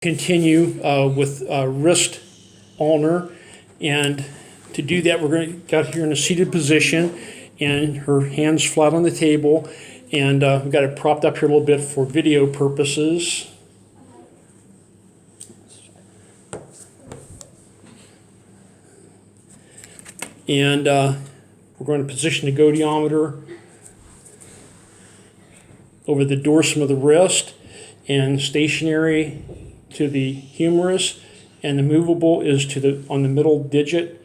Continue with wrist ulnar, and to do that we're going to got here in a seated position and her hands flat on the table, and we've got it propped up here a little bit for video purposes. And we're going to position the goniometer over the dorsum of the wrist and stationary to the humerus, and the movable is to on the middle digit,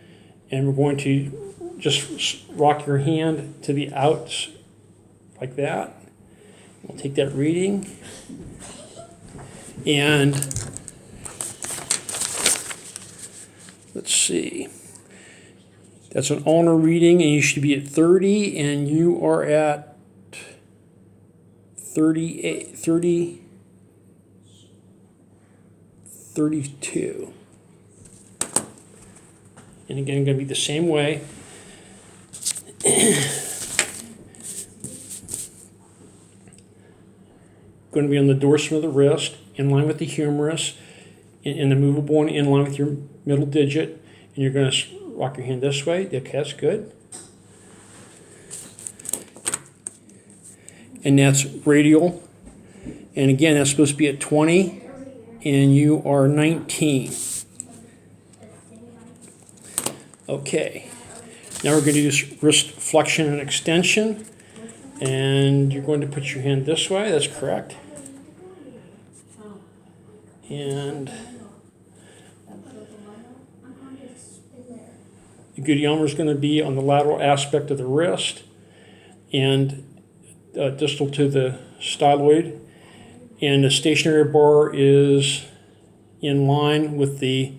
and we're going to just rock your hand to the outs like that. We'll take that reading, and let's see, that's an ulnar reading, and you should be at 30, and you are at 32. And again, going to be the same way. Going to be on the dorsum of the wrist, in line with the humerus, in the movable one, in line with your middle digit. And you're going to rock your hand this way. Okay, that's good. And that's radial. And again, that's supposed to be at 20. And you are 19. Okay. Now we're going to do this wrist flexion and extension. And you're going to put your hand this way. That's correct. And the goniometer is going to be on the lateral aspect of the wrist and distal to the styloid. And the stationary bar is in line with the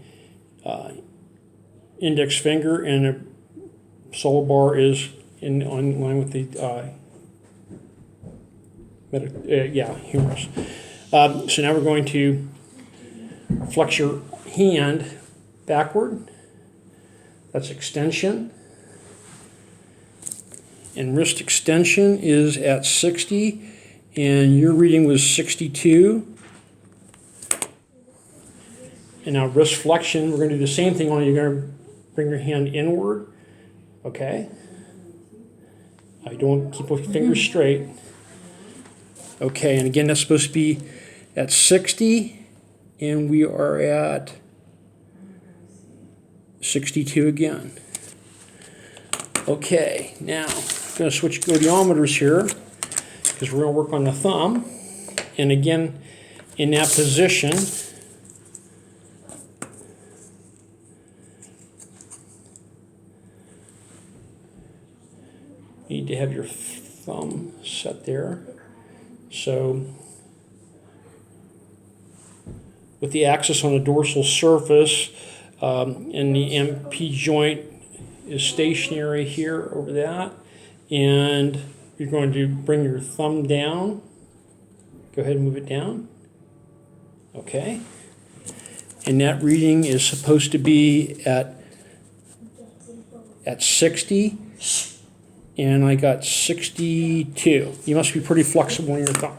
index finger, and the solar bar is in line with the humerus. So now we're going to flex your hand backward. That's extension. And wrist extension is at 60. And your reading was 62. And now wrist flexion, we're going to do the same thing, only you're going to bring your hand inward. Okay. You don't keep your fingers straight. Okay, and again, that's supposed to be at 60. And we are at 62 again. Okay, now I'm going to switch goniometers here, because we're going to work on the thumb. And again, in that position, you need to have your thumb set there. So with the axis on the dorsal surface, and the MP joint is stationary here over that, and you're going to bring your thumb down. Go ahead and move it down. Okay. And that reading is supposed to be at 60. And I got 62. You must be pretty flexible in your thumb.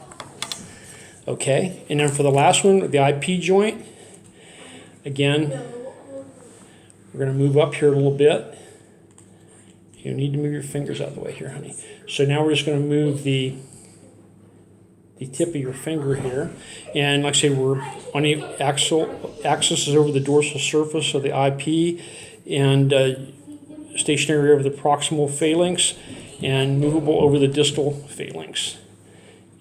Okay. And then for the last one, the IP joint, again, we're going to move up here a little bit. You need to move your fingers out of the way here, honey. So now we're just going to move the tip of your finger here. And like I say, we're on the axis is over the dorsal surface of the IP, and stationary over the proximal phalanx, and movable over the distal phalanx.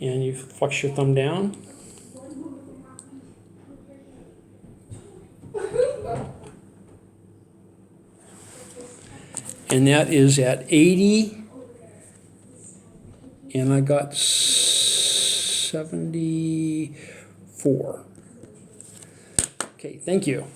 And you flex your thumb down. And that is at 80, and I got 74. Okay, thank you.